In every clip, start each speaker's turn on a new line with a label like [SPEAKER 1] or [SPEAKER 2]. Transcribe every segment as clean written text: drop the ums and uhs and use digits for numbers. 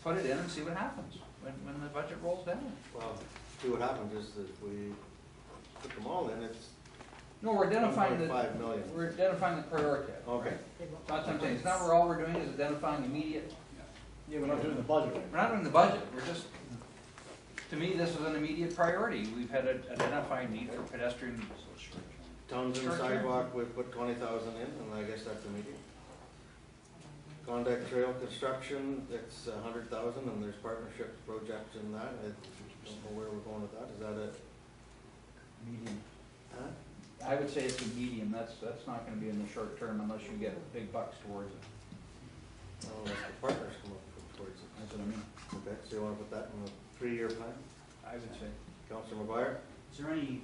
[SPEAKER 1] put it in and see what happens when the budget rolls down.
[SPEAKER 2] Well, see what happens is that we put them all in, it's
[SPEAKER 1] No, we're identifying the,
[SPEAKER 2] 1.5 million.
[SPEAKER 1] we're identifying the priority.
[SPEAKER 2] Okay.
[SPEAKER 1] That's what I'm saying, it's not where all we're doing is identifying immediate,
[SPEAKER 3] Yeah, we're not doing the budget.
[SPEAKER 1] we're not doing the budget, we're just, to me, this is an immediate priority. We've had an identified need for pedestrian.
[SPEAKER 2] Townsend
[SPEAKER 1] Sure, sure.
[SPEAKER 2] sidewalk, we put 20,000 in, and I guess that's immediate. Conduct trail construction, it's 100,000, and there's partnership projects in that. I don't know where we're going with that. Is that it?
[SPEAKER 1] Medium.
[SPEAKER 2] Huh?
[SPEAKER 1] I would say it's a medium, that's not gonna be in the short term unless you get big bucks towards it.
[SPEAKER 2] Oh, unless the partners come up towards it.
[SPEAKER 1] That's what I mean.
[SPEAKER 2] Okay, so you want to put that in a 3-year plan?
[SPEAKER 1] I would say.
[SPEAKER 2] Councillor McGuire?
[SPEAKER 4] Is there any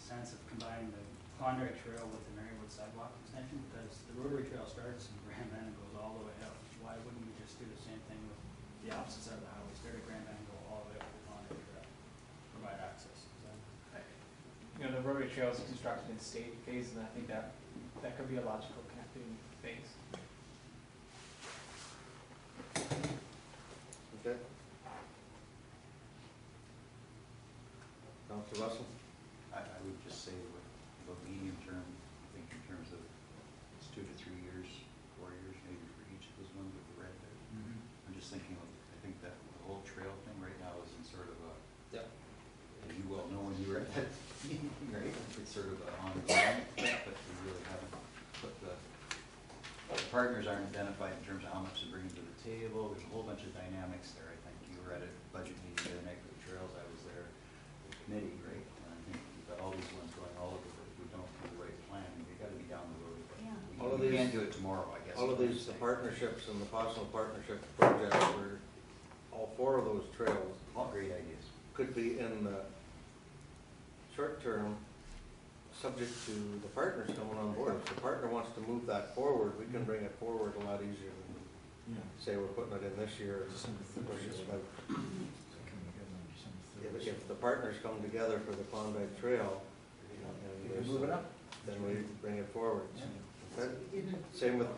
[SPEAKER 4] sense of combining the Klondike Trail with the Marywood sidewalk extension? Because the Rotary Trail starts in Grand Bend and goes all the way up. Why wouldn't we just do the same thing with the opposite side of the highway, start at Grand Bend and go all the way up to the Klondike Trail, provide access?
[SPEAKER 5] You know, the Rotary Trail is constructed in stage phase, and I think that could be a logical connecting phase.
[SPEAKER 2] Okay. Councillor Russell?
[SPEAKER 6] I would just say with the medium term, I think in terms of it's 2 to 3 years, 4 years maybe for each of those ones with the red there. I'm just thinking of, I think that the whole trail thing right now is in sort of a, as you well know when you were at that meeting, right? It's sort of an ongoing, but we really haven't put the partners aren't identified in terms of how much they're bringing to the table. There's a whole bunch of dynamics there. I think you were at a budget meeting the other night for the trails. I was there, the committee, right? And I think we've got all these ones going all over, but if we don't do the right plan, we've got to be down the road.
[SPEAKER 7] Yeah.
[SPEAKER 2] All of
[SPEAKER 6] We
[SPEAKER 2] these-
[SPEAKER 6] can't do it tomorrow, I guess.
[SPEAKER 2] All of these, the partnerships and the possible partnership projects were, all 4 of those trails
[SPEAKER 6] All great ideas.
[SPEAKER 2] could be in the short term, subject to the partners coming on board. If the partner wants to move that forward, we can bring it forward a lot easier than say we're putting it in this year. If the partners come together for the Klondike Trail, and
[SPEAKER 1] Move it up.
[SPEAKER 2] then we bring it forward. Okay? Same with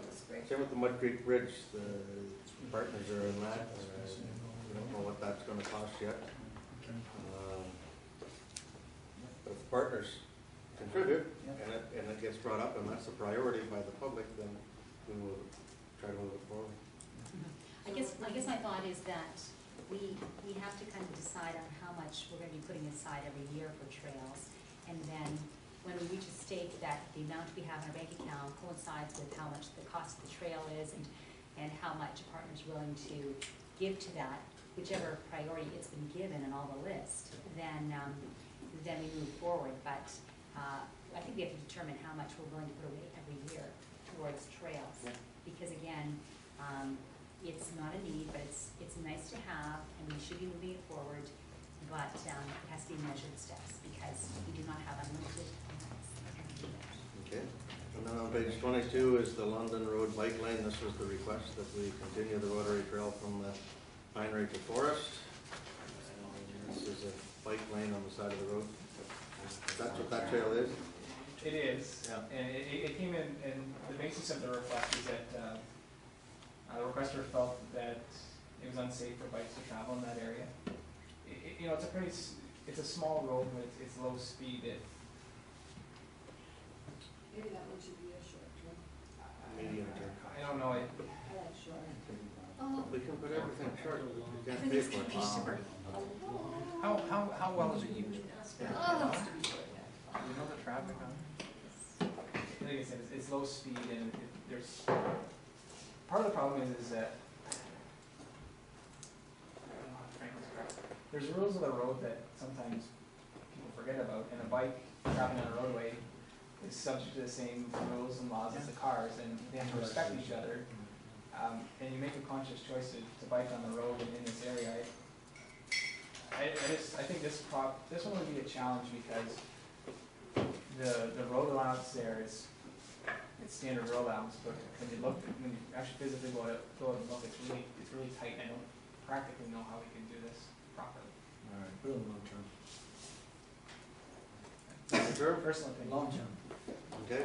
[SPEAKER 2] the Mud Creek Bridge. The partners are in that. We don't know what that's going to cost yet. But if the partners contribute and it gets brought up and that's a priority by the public, then we will try to move it forward.
[SPEAKER 7] I guess my thought is that we have to kind of decide on how much we're going to be putting aside every year for trails, and then when we reach a state that the amount we have in our bank account coincides with how much the cost of the trail is and how much a partner's willing to give to that, whichever priority it's been given in all the list, then we move forward. But I think we have to determine how much we're willing to put away every year towards trails, because again, it's not a need, but it's nice to have, and we should be moving it forward, but it has to be measured steps, because we do not have unlimited amounts.
[SPEAKER 2] Okay. And then on page 22 is the London Road bike lane. This was the request that we continue the Rotary Trail from the Pinery to Forest. And this is a bike lane on the side of the road. That's what that trail is?
[SPEAKER 5] It is,
[SPEAKER 2] Yeah.
[SPEAKER 5] and it came in, and the basis of the request is that the requester felt that it was unsafe for bikes to travel in that area. You know, it's a small road, but it's low speed.
[SPEAKER 8] Maybe that one should be a short term.
[SPEAKER 2] Medium term.
[SPEAKER 5] I don't know.
[SPEAKER 8] I like short.
[SPEAKER 2] We can put everything short. We
[SPEAKER 7] I
[SPEAKER 2] can't
[SPEAKER 7] think
[SPEAKER 2] pay
[SPEAKER 7] it's
[SPEAKER 2] for
[SPEAKER 7] going to be
[SPEAKER 2] it.
[SPEAKER 7] super.
[SPEAKER 1] How well is it used?
[SPEAKER 7] Oh.
[SPEAKER 1] Do you know the traffic on it?
[SPEAKER 5] Like I said, it's low speed, and there's part of the problem is that I don't know how to frame this correctly. There's rules of the road that sometimes people forget about, and a bike traveling on a roadway is subject to the same rules and laws as the cars, and they have to respect each other. And you make a conscious choice to bike on the road in this area. I think this one would be a challenge because the road allowance there is it's standard road allowance, but when you actually physically go out and look, it's really tight. And I don't practically know how we can do this properly.
[SPEAKER 3] All right, put it on long term.
[SPEAKER 2] Long-term?
[SPEAKER 5] Personal opinion.
[SPEAKER 3] Long term.
[SPEAKER 2] Okay.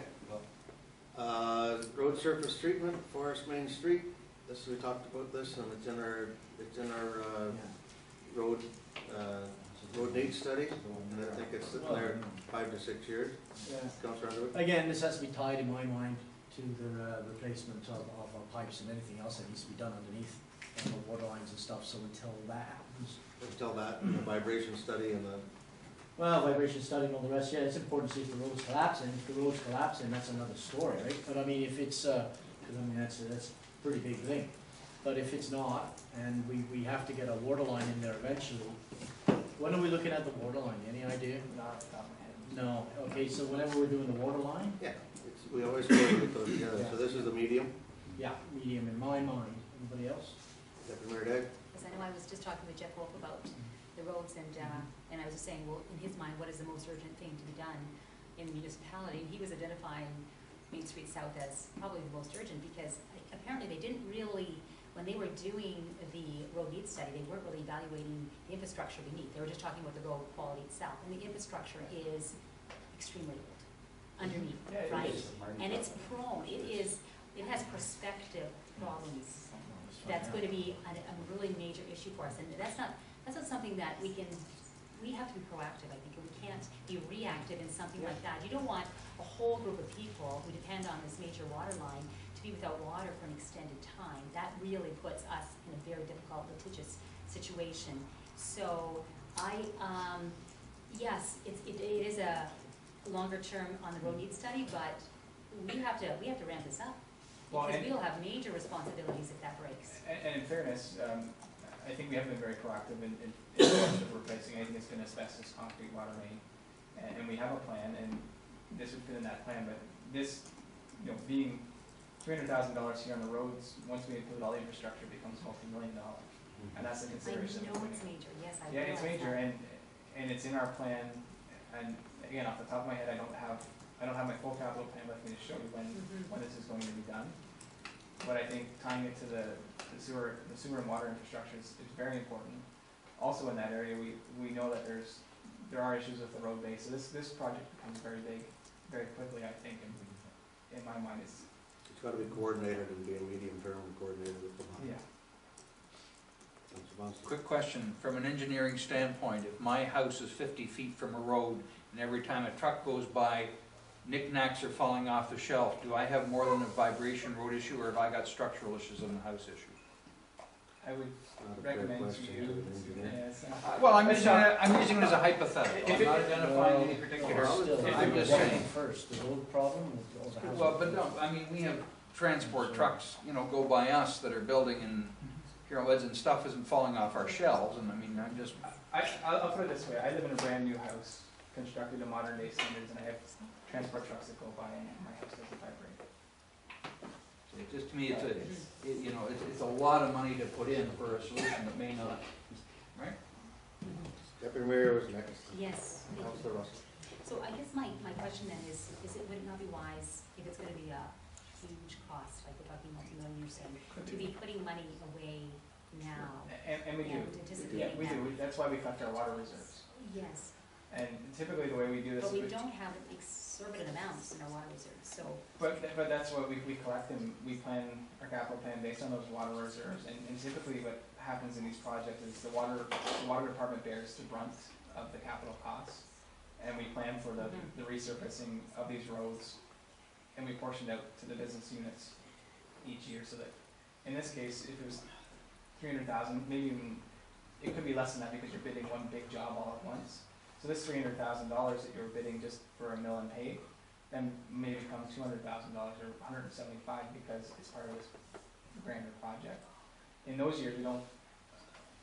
[SPEAKER 2] Road surface treatment, Forest Main Street. This, we talked about this, and it's in our road, road needs study, and I think it's sitting there 5 to 6 years.
[SPEAKER 3] Yeah.
[SPEAKER 2] Councillor Underwood?
[SPEAKER 3] Again, this has to be tied, in my mind, to the replacement of pipes and anything else that needs to be done underneath, and the water lines and stuff, so until that happens.
[SPEAKER 2] Until that, and the vibration study and the,
[SPEAKER 3] Well, vibration study and all the rest, yeah, it's important to see if the road's collapsing. If the road's collapsing, that's another story, right? But I mean, if it's, because I mean, that's a pretty big thing. But if it's not, and we have to get a water line in there eventually, when are we looking at the water line? Any idea?
[SPEAKER 5] Not off the top of my head.
[SPEAKER 3] No, okay, so whenever we're doing the water line,
[SPEAKER 2] yeah, it's, we always coordinate those together. So this is the medium.
[SPEAKER 3] yeah, medium in my mind. Anybody else?
[SPEAKER 2] Deputy Mayor Dag?
[SPEAKER 7] Because I know I was just talking with Jeff Wolf about the roads, and I was just saying, well, in his mind, what is the most urgent thing to be done in the municipality? And he was identifying Main Street South as probably the most urgent, because apparently they didn't really, when they were doing the road needs study, they weren't really evaluating the infrastructure beneath. They were just talking about the road quality itself, and the infrastructure is extremely old underneath,
[SPEAKER 5] Yeah, it
[SPEAKER 7] right?
[SPEAKER 5] is.
[SPEAKER 7] And it's prone, it has perspective problems. That's going to be a really major issue for us, and that's not something that we have to be proactive, I think, and we can't be reactive in something like that. You don't want a whole group of people who depend on this major water line to be without water for an extended time. That really puts us in a very difficult, litigious situation. So yes, it is a longer term on the road needs study, but we have to ramp this up.
[SPEAKER 5] Well,
[SPEAKER 7] Because
[SPEAKER 5] and-
[SPEAKER 7] we'll have major responsibilities if that breaks.
[SPEAKER 5] And in fairness, I think we have been very proactive in terms of replacing anything that's been asbestos, concrete, water main. And we have a plan, and this would fit in that plan, but this, being $300,000 here on the roads, once we include all the infrastructure, becomes multi-million-dollar. And that's the
[SPEAKER 7] I
[SPEAKER 5] consideration.
[SPEAKER 7] know it's major, yes, I
[SPEAKER 5] Yeah, it's
[SPEAKER 7] realize
[SPEAKER 5] major,
[SPEAKER 7] that.
[SPEAKER 5] and it's in our plan, and again, off the top of my head, I don't have my full capital plan with me to show you when this is going to be done. But I think tying it to the sewer and water infrastructure is very important. Also in that area, we know that there are issues with the road base, so this project becomes very big, very quickly, I think, and in my mind, it's,
[SPEAKER 2] It's got to be coordinated and be a medium term and coordinated with the line.
[SPEAKER 5] yeah.
[SPEAKER 2] Councillor Bonson?
[SPEAKER 1] Quick question, from an engineering standpoint, if my house is 50 feet from a road, and every time a truck goes by, knickknacks are falling off the shelf, do I have more than a vibration road issue, or have I got structural issues in the house issue?
[SPEAKER 5] I would
[SPEAKER 2] Not a fair
[SPEAKER 5] recommend to
[SPEAKER 2] question
[SPEAKER 5] you,
[SPEAKER 2] to an engineer.
[SPEAKER 1] Well, I'm
[SPEAKER 5] Let's
[SPEAKER 1] using it as a hypothetical, I'm not identifying any particular, I'm just saying.
[SPEAKER 3] First, the road problem or the house?
[SPEAKER 1] Well, but no, I mean, we have transport trucks, go by us that are building and, and stuff isn't falling off our shelves, and I mean, I'm just,
[SPEAKER 5] I'll put it this way, I live in a brand new house, constructed to modern day standards, and I have transport trucks that go by, and my house doesn't vibrate.
[SPEAKER 1] it just, to me, it's a lot of money to put in for a solution that may not, right?
[SPEAKER 2] Deputy Mayor was next.
[SPEAKER 7] Yes.
[SPEAKER 2] Councillor Russell?
[SPEAKER 7] So I guess my question then is would it not be wise, if it's gonna be a huge cost, like we're talking multi-million, you're saying, to be putting money away now?
[SPEAKER 5] And we do.
[SPEAKER 7] And anticipating
[SPEAKER 5] We
[SPEAKER 7] that.
[SPEAKER 5] do, that's why we collect our water reserves.
[SPEAKER 7] Yes,
[SPEAKER 5] And typically the way we do this.
[SPEAKER 7] but we don't have exorbitant amounts in our water reserves, so.
[SPEAKER 5] But that's what we collect, and we plan our capital plan based on those water reserves, and typically what happens in these projects is the water department bears the brunt of the capital costs, and we plan for the resurfacing of these roads, and we portion out to the business units each year, so that, in this case, if it was 300,000, maybe even, it could be less than that because you're bidding one big job all at once. So this $300,000 that you're bidding just for a mill and pave, then may become $200,000 or $175 because it's part of this grander project. In those years, we don't,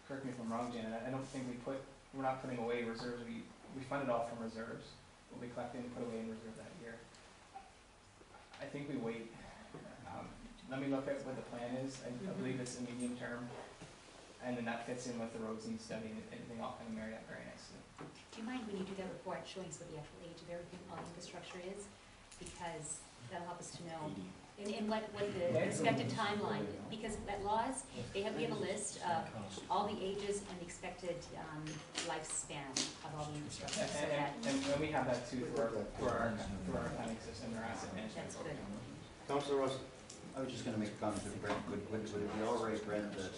[SPEAKER 5] correct me if I'm wrong, Janet, I don't think we're not putting away reserves, we fund it all from reserves. We'll be collecting and put away in reserve that year. I think we wait. Let me look at what the plan is. I believe it's a medium term, and then that fits in with the roads need study, and everything all kind of married up very nicely.
[SPEAKER 7] Do you mind when you do that report showing us what the actual age of everything, all the infrastructure is? Because that'll help us to know, and what the expected timeline, because at laws, we have a list of all the ages and the expected lifespan of all the infrastructure, so that,
[SPEAKER 5] And we have that too through our planning system, our asset management.
[SPEAKER 7] that's good.
[SPEAKER 2] Councillor Russell?
[SPEAKER 6] I was just gonna make a comment to Brent, would it be all right, Brent, that